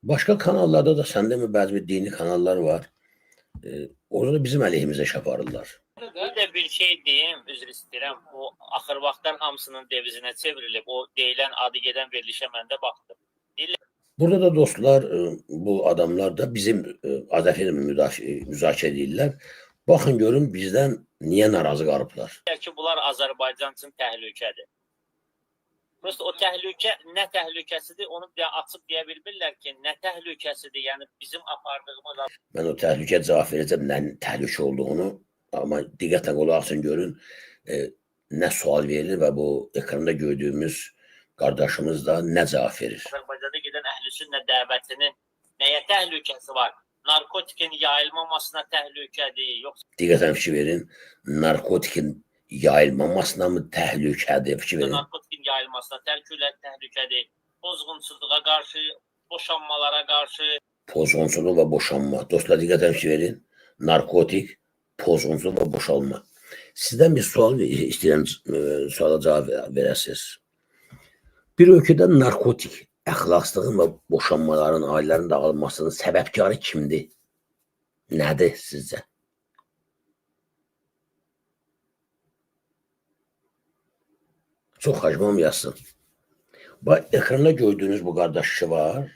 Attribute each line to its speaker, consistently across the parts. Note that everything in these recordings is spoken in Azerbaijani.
Speaker 1: Başka kanallarda da səndə mi bəzi bir dini kanallar var. Orada da bizim əleyhimizə iş aparırlar.
Speaker 2: Bir de bir şey diyeyim, üzr istəyirəm. O axır vaxtdan hamısının devizinə çevrilib. O deyilən adı gedən verilişə mən də baxdım.
Speaker 1: Burada da dostlar, bu adamlar da bizim Azəfirmi müzakirə edirlər. Baxın görün bizdən niyə narazı qalıblar.
Speaker 2: Ki, bunlar Azərbaycan üçün təhlükədir. Prosta o təhlükə nə təhlükəsidir, onu bir açıb deyə bilmirlər ki, nə təhlükəsidir, yəni bizim apardığımız...
Speaker 1: Mən o təhlükə cavab verəcəm, nə təhlükə olduğunu, amma diqqətlə qulaq asın görün, nə sual verilir və bu ekranda gördüyümüz qardaşımız da nə cavab verir.
Speaker 2: Azərbaycanda gedən əhlüsünnə dəvətinin nəyə təhlükəsi var? Narkotikin yayılmamasına təhlükədir, yoxsa...
Speaker 1: Diqqətlə fikir verin, narkotikin yayılmamasına mı təhlükədir? Fikir verin.
Speaker 2: Narkotikin yayılmasına təhlükədir, pozğunçuluğa qarşı, boşanmalara qarşı...
Speaker 1: Pozğunçuluq və boşanma. Dostlar, diqqətlə fikir verin. Narkotik, pozğunçuluq və boşalma. Sizdən bir sual istəyirəm, suala cavab verəsiniz. Bir ölkədə narkotik, əxlaqsızlığın və boşanmaların, ailələrin dağılmasının səbəbkarı kimdir? Nədir sizcə? Çox hacmam yazsın. Ekranda gördüyünüz bu qardaşı var.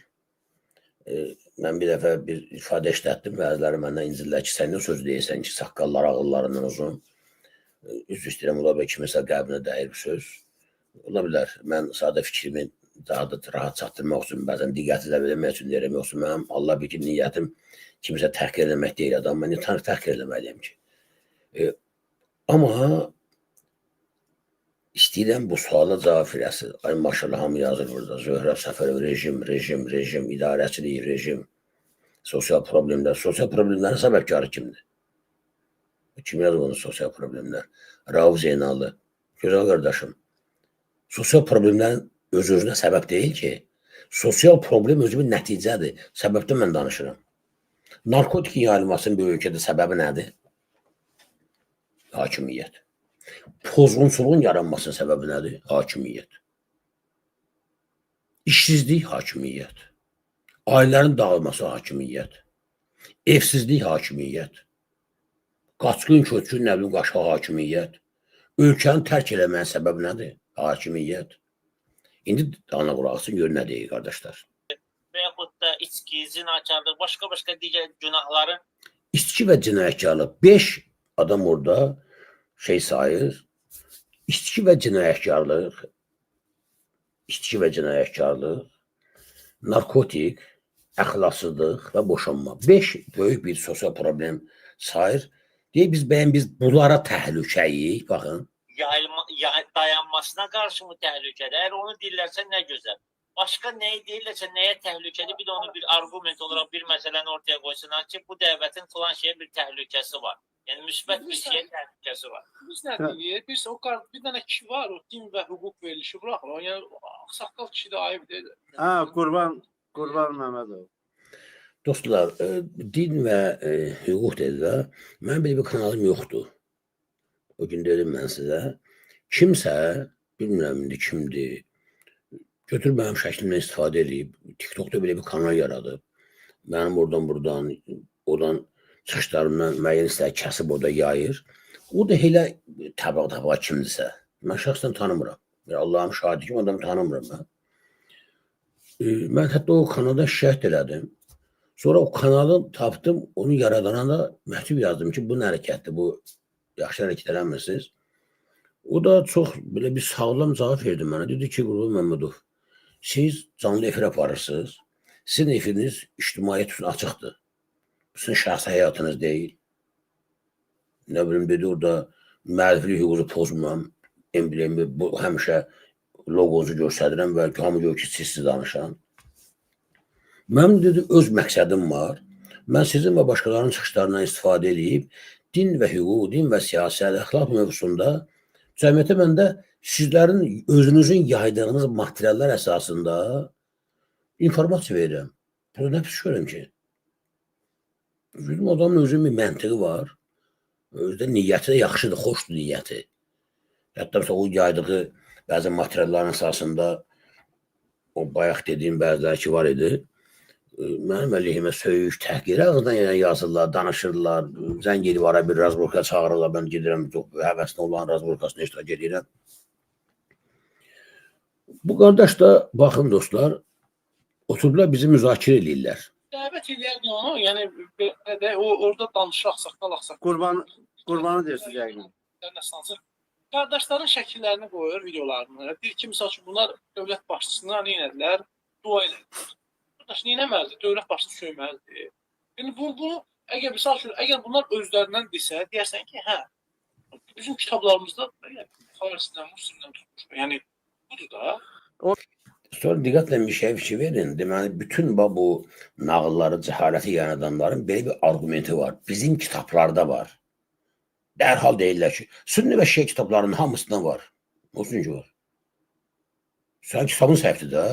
Speaker 1: Mən bir dəfə bir ifadə işlətdim. Bəziləri məndən incirlər ki, sən nə söz deyirsən ki, saqqallar ağıllarından uzun. Üzr istəyirəm, ola bilər kiməsə qəbrinə dəyir bu söz. Ola bilər, mən sadə fikrimi daha da rahat çatdırmaq üçün, bəzən diqqəti də vermək üçün deyirəm, yoxsa mənim Allah bir ki, niyyətim kimisə təhqir eləmək deyil adam, mən niyə təhqir eləməliyəm ki? Amma istəyirəm bu suala cavab verəsiniz. Ay maşallah hamı yazır burada. Zöhrə Səfərov rejim, idarəçilik, rejim, sosial problemlər. Sosial problemlərin səbəbkarı kimdir? Kim yazır bunu sosial problemlər? Rauf Zeynalı. Gözəl qardaşım. Sosial problemlərin öz-özünə səbəb deyil ki. Sosial problem özü bir nəticədir. Səbəbdən mən danışıram. Narkotikin yayılmasının bir ölkədə səbəbi nədir? Hakimiyyət. Pozğunçuluğun yaranmasının səbəbi nədir? Hakimiyyət. İşsizlik, hakimiyyət. Ailələrin dağılması, hakimiyyət. Evsizlik, hakimiyyət. Qaçqın, köçkün, nə bilim, qaşqa, hakimiyyət. Ölkəni tərk eləməyin səbəbi nədir? Hakimiyyət. İndi ana qulaqsın, gör nə deyir, qardaşlar.
Speaker 2: Və yaxud da içki, zinakarlıq, başqa digər günahların...
Speaker 1: İçki və cinayətkarlıq. 5 adam orada şey sayır. İçki və cinayətkarlıq, narkotik, əxlaqsızlıq və boşanma. 5 böyük bir sosial problem sayır. Deyək, biz bunlara təhlükəyik, baxın.
Speaker 2: Dayanmasına qarşı mı təhlükədir? Əgər onu deyirlərsə, nə gözəl. Başqa nəyi deyirlərsə, nəyə təhlükədir? Bir də onu bir argument olaraq bir məsələni ortaya qoysunlar ki, bu dəvətin filan şeyə bir təhlükəsi var. Yəni, müsbət bir şeyə təhlükəsi var.
Speaker 3: Biz nə deyir? Bir dənə kişi var, o din və hüquq verilişi bıraxır. Yəni, ağsaqqal kişi də ayıb deyil.
Speaker 4: Qurban Məmmədov.
Speaker 1: Dostlar, din və hüquq dedilər. Mənim belə bir kanalım yoxdur. O gün dedim mən sizə. Kimsə, bilmirəm indi kimdir, götür mənim şəklimdən istifadə edib, TikTokda belə bir kanal yaradıb. Mənim oradan, çıxışlarımdan müəyyən istəyə kəsib orada yayır. O da elə tabağa kimdirsə. Mən şəxsən tanımıram. Allah'ım şahidi ki, o adamı tanımıram mən. Mən hətta o kanalda şikayət elədim. Sonra o kanalı tapdım, onu yaradana da məktub yazdım ki, bu nə hərəkətdir, bu yaxşı hərəkət eləmirsiniz. O da çox belə bir sağlam cavab verdi mənə. Dedi ki, Qurban Məmmədov, siz canlı efir aparırsınız. Sizin efiriniz ictimaiyyət üçün açıqdır. Sizin şəxsi həyatınız deyil. Nə bilim, dedi orada müəlliflik hüququ pozmam, emblemi, bu həmişə logonuzu göstərirəm və hamı gör ki, siz danışan. Mənim dedi, öz məqsədim var. Mən sizin və başqalarının çıxışlarından istifadə edib, din və hüquq, din və siyasət, əxlaq mövzusunda cəmiyyətə məndə sizlərin özünüzün yaydığınız materiallar əsasında informasiya verirəm. Burada nə pis görürəm ki? Bizim adamın özünün bir məntiqi var. Özdə niyyəti də yaxşıdır, xoşdur niyyəti. Hətta o yaydığı bəzi materialların əsasında o bayaq dediyim bəziləri ki var idi. mənim əleyhimə söyüş, təhqir ağızdan yazırlar, danışırlar, zəng edib ara bir razborka çağırırlar, mən gedirəm, çox həvəsli olan razborkasına iştirak edirəm. Bu qardaş da, baxın dostlar, oturdular bizi müzakirə edirlər.
Speaker 3: Dəvət edərdi onu, yəni belə də orada danışır ağsaqqal.
Speaker 4: Qurbanı deyirsiniz yəqin.
Speaker 3: Nəsəncə qardaşların şəkillərini qoyur videolarını. Deyir ki, misal üçün bunlar dövlət başçısına nə etdilər? Dua elədilər. Qardaş nə etməlidir? Dövlət başçısı söyməlidir. Yəni bunu əgər misal üçün əgər bunlar özlərindən desə, deyərsən ki, hə, bizim kitablarımızda belə Farsdan, Müslümdən tutmuş. Yəni budur da.
Speaker 1: Sonra diqqətlə bir şey fikir verin. Deməli, bütün bu nağılları, cəhaləti yaradanların belə bir argumenti var. Bizim kitablarda var. Dərhal deyirlər ki, Sünni və Şiə kitablarının hamısından var. Olsun ki, var. Sən kitabın səhvdir də.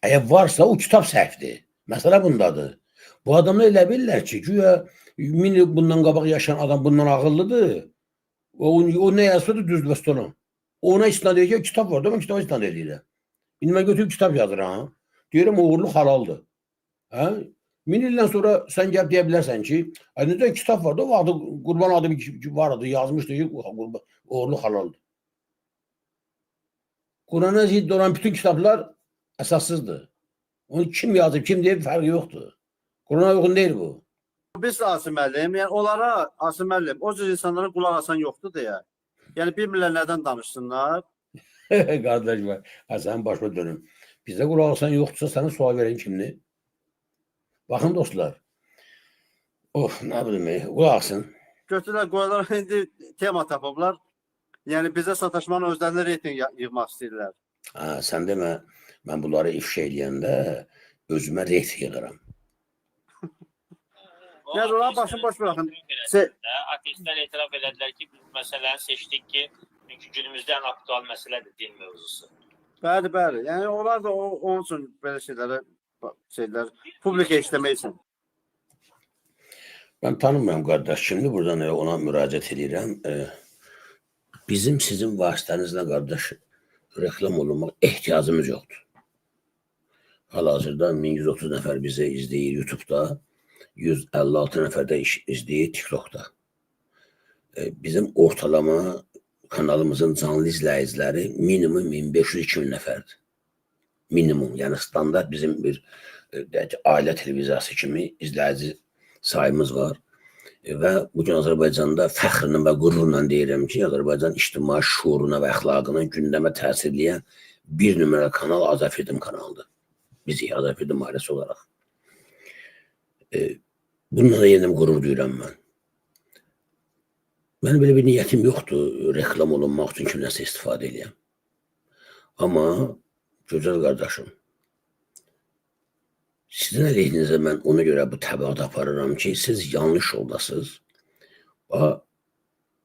Speaker 1: Əgər varsa, o kitab səhvdir. Məsələ bundadır. Bu adamlar elə bilirlər ki, güya 1000 il bundan qabaq yaşayan adam bundan ağıllıdır. O nə yazsıdır, düzdür və stolun. Ona istinad edir ki, kitab var da, mən kitaba istinad edirəm. İndi mən götürüb kitab yazıram. Deyirəm, uğurluq halaldır. Hə? 1000 ildən sonra sən gəlib deyə bilərsən ki, necə kitab var da, o vaxtı Qurban adı var adı, yazmışdı ki, uğurluq halaldır. Qurana zidd olan bütün kitablar əsassızdır. Onu kim yazıb, kim deyib, fərqi yoxdur. Qurana uyğun deyil bu.
Speaker 4: Biz Asim müəllim, yəni onlara Asim müəllim, o cür insanlara qulaq asan yoxdur deyə. Yəni bilmirlər nədən danışsınlar.
Speaker 1: Qardaş var. Sənin başına dönüm. Bizdə qulaq asan yoxdursa, sənə sual verən kimdir? Baxın dostlar. Nə bilim, qulaq asın.
Speaker 4: Götürlər, qoyarlar, indi tema tapıblar. Yəni bizə sataşmanın özlərinə reyting yığmaq istəyirlər.
Speaker 1: Sən demə, mən bunları ifşa eləyəndə özümə reyting yığıram.
Speaker 4: Yəni onlar başını boş bırakın.
Speaker 2: Ateistlər etiraf elədilər ki, biz məsələni seçdik ki, çünki günümüzdə ən aktual məsələdir din mövzusu.
Speaker 4: Bəli, bəli. Yəni onlar da onun üçün belə şeylər publika işləmək üçün.
Speaker 1: Mən tanımıyorum qardaş. Şimdi buradan ona müraciət edirəm. Bizim sizin vasitənizlə qardaş reklam olunmaq ehtiyacımız yoxdur. Hal-hazırda 1130 nəfər bizi izləyir YouTube'da. 156 nəfər də izləyir TikTok'da. Bizim ortalama kanalımızın canlı izləyiciləri minimum 1500-2000 nəfərdir. Minimum, yəni standart bizim bir ailə televiziyası kimi izləyici sayımız var. Və bugün Azərbaycanda fəxrlə və qürurla deyirəm ki, Azərbaycan ictimai şuuruna və əxlaqına gündəmə təsirləyən bir nömrə kanal Azərfilm kanalıdır. Bizi Azərfilm ailəsi olaraq. Bununla da yenə qürur duyuram mən. Mənim belə bir niyyətim yoxdur, reklam olunmaq üçün kimləsə istifadə edəyəm. Amma, gözəl qardaşım, sizin əleyhinizə mən ona görə bu təbəqat aparıram ki, siz yanlış yoldasınız.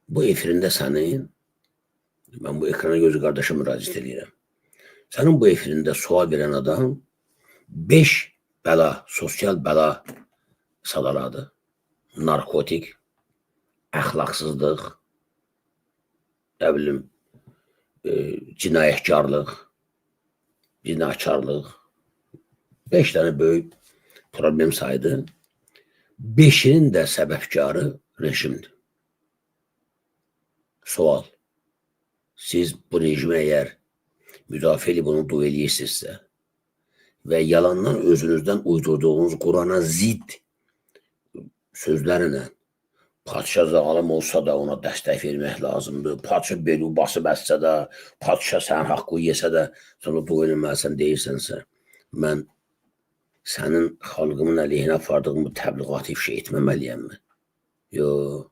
Speaker 1: Bu efirində sənin, mən bu ekrana gözü qardaşa müraciət edirəm. Sənin bu efirində sual verən adam 5 bəla, sosial bəla sadaladı. Narkotik, əxlaqsızlıq, nə bilim, cinayətkarlıq, zinakarlıq, 5 dənə böyük problem saydı. 5'inin də səbəbkarı rejimdir. Sual. Siz bu rejimə əgər müdafiə edib onu dua eləyirsinizsə və yalandan özünüzdən uydurduğunuz Qurana zidd sözlərlə padişah zalım olsa da ona dəstək vermək lazımdır. Padişah beli basıb etsə də, padişah sənin haqqı yesə də sonra dua eləməlisən deyirsənsə, mən sənin xalqımın əleyhinə apardığın bu təbliğatı ifşa etməməliyəm mi? Yox.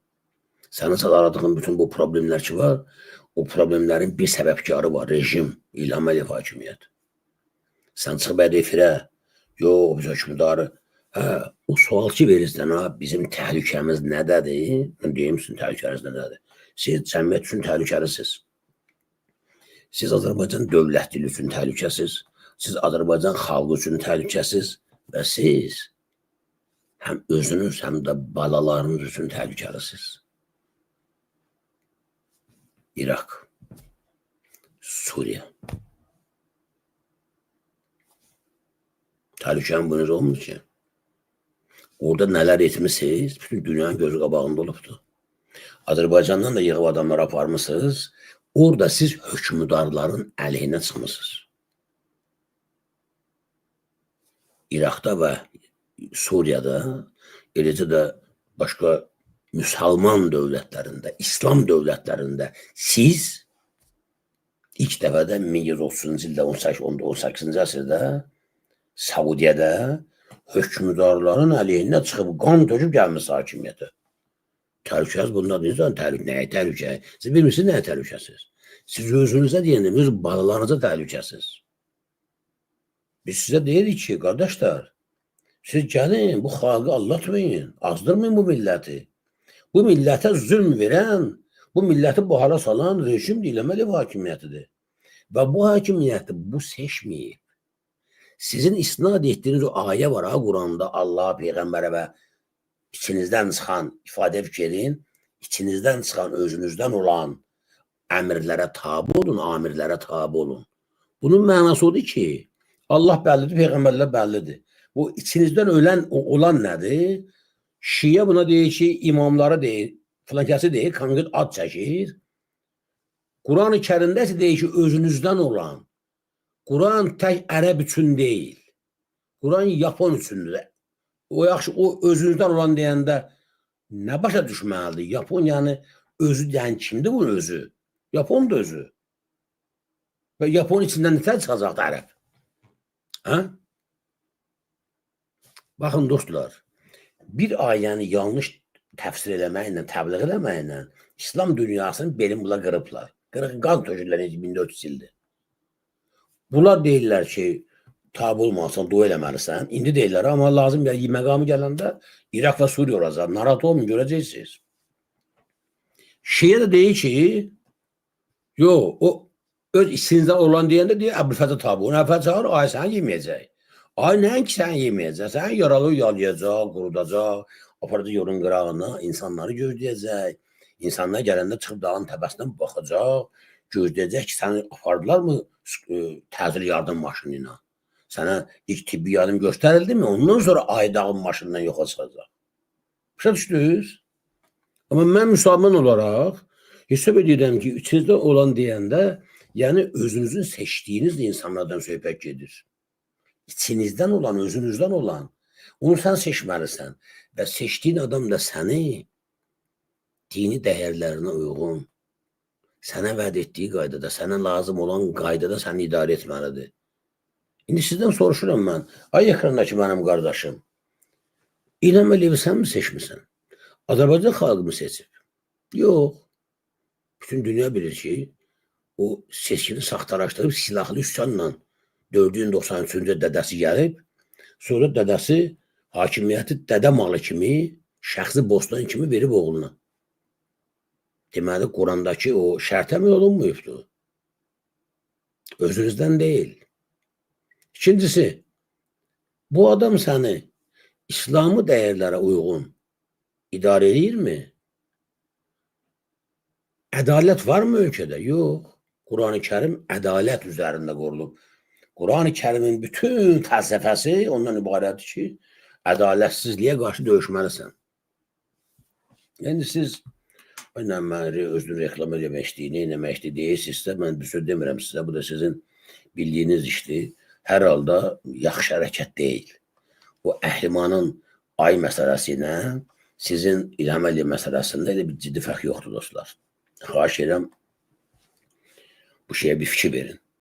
Speaker 1: Sənin sadaladığın bütün bu problemlər ki var, o problemlərin bir səbəbkarı var, rejim, İlham Əliyev hakimiyyət. Sən çıxıb efirə, yox, biz hökmdarı, o sual ki verirsən, bizim təhlükəmiz nədədir? Mən deyim sizin təhlükəniz nədədir? Siz cəmiyyət üçün təhlükəlisiniz. Siz Azərbaycan dövlət dili üçün təhlükəsiz. Siz Azərbaycan xalqı üçün təhlükəsiz və siz həm özünüz, həm də balalarınız üçün təhlükəlisiniz. İraq, Suriya, Təhlükənin bunuz olmur ki. Orada nələr etmişsiniz, bütün dünyanın gözü qabağında olubdur. Azərbaycandan da yığıb adamlar aparmışsınız, orada siz hökmdarların əleyhinə çıxmışsınız. İraqda və Suriyada, eləcə də başqa müsəlman dövlətlərində, İslam dövlətlərində siz ilk dəfədə 1130-cu ildə, 18-ci əsrdə Saudiyədə hökmdarların əleyhinə çıxıb qan töküb gəlmiş hakimiyyətə. Təhlükəsiz bundan deyirsən, nəyə təhlükə? Siz bilmirsiniz nəyə təhlükəsiz? Siz özünüzə deyəndə, öz balalarınıza təhlükəsiz. Biz sizə deyirik ki, qardaşlar, siz gəlin, bu xalqı allatmayın, azdırmayın bu milləti. Bu millətə zülm verən, bu milləti bu hala salan rejim deyiləməli hakimiyyətidir. Və bu hakimiyyəti bu seçməyib. Sizin istinad etdiyiniz o ayə var ha Quranda, Allah, Peyğəmbərə və içinizdən çıxan, ifadə fikrin, içinizdən çıxan, özünüzdən olan əmirlərə tabi olun, amirlərə tabi olun. Bunun mənası odur ki, Allah bəllidir, Peyğəmbərlər bəllidir. Bu içinizdən olan nədir? Şiə buna deyir ki, imamlara deyir, filankəsi deyir, konkret ad çəkir. Quran-ı Kərimdə isə deyir ki, özünüzdən olan. Quran tək ərəb üçün deyil. Quran Yapon üçündür. O yaxşı, o özünüzdən olan deyəndə nə başa düşməlidir? Yapon yəni özü deyən kimdir bu özü? Yapon da özü. Və Yapon içindən nətər çıxacaqdır ərəb? Hə? Baxın dostlar, bir ayəni yanlış təfsir eləməklə, təbliğ eləməklə İslam dünyasının belini bula qırıblar. Qan tökürlər 1400 ildir. Bunlar deyirlər ki, tabi olmasan, dua eləməlisən. İndi deyirlər, amma lazım məqamı gələndə İraq və Suriya olacaq. Narahat olmayın, görəcəksiniz. Şiə də deyir ki, yox, o öz içinizdə olan deyəndə deyir, Əbülfətə tabi olun. Əbülfət çağır, ay səni yeməyəcək. Ay nəyin ki səni yeməyəcək? Səni yaralı yalayacaq, qurudacaq, aparacaq yolun qırağına, insanları gözləyəcək. İnsanlar gələndə çıxıb dağın təpəsindən baxacaq, gözləyəcək ki, səni apardılar mı təcil yardım maşını ilə? Sənə ilk tibbi yardım göstərildi mi? Ondan sonra Aydağın maşından yoxa çıxacaq. Başa düşdünüz? Amma mən müsəlman olaraq hesab edirəm ki, içinizdə olan deyəndə, yəni özünüzün seçdiyiniz insanlardan söhbət gedir. İçinizdən olan, özünüzdən olan, onu sən seçməlisən və seçdiyin adam da səni dini dəyərlərinə uyğun, sənə vəd etdiyi qaydada, sənə lazım olan qaydada səni idarə etməlidir. İndi sizdən soruşuram mən, ay ekrandakı mənim qardaşım, İlham Əliyevi sən mi seçmirsən? Azərbaycan xalqı mı seçib? Yox. Bütün dünya bilir ki, o seçkini saxtalaşdırıb silahlı üsyanla 493-cü dədəsi gəlib, sonra dədəsi hakimiyyəti dədə malı kimi, şəxsi bostan kimi verib oğluna. Deməli, Qurandakı o şərtə mi olunmuyubdur? Özünüzdən deyil. İkincisi, bu adam səni İslami dəyərlərə uyğun idarə edirmi? Ədalət var mı ölkədə? Yox. Quran-ı Kərim ədalət üzərində qurulub. Quran-ı Kərimin bütün fəlsəfəsi ondan ibarətdir ki, ədalətsizliyə qarşı döyüşməlisən. Yəni siz mən özünü reklam eləmək istəyini, eləmək istəyini deyirsinizsə, mən bir söz demirəm sizə, bu da sizin bildiyiniz işdir. Hər halda yaxşı hərəkət deyil. O əhlimanın ay məsələsi ilə sizin İlham Əliyev məsələsində elə bir ciddi fərq yoxdur dostlar. Xahiş edirəm, bu şeyə bir fikir verin.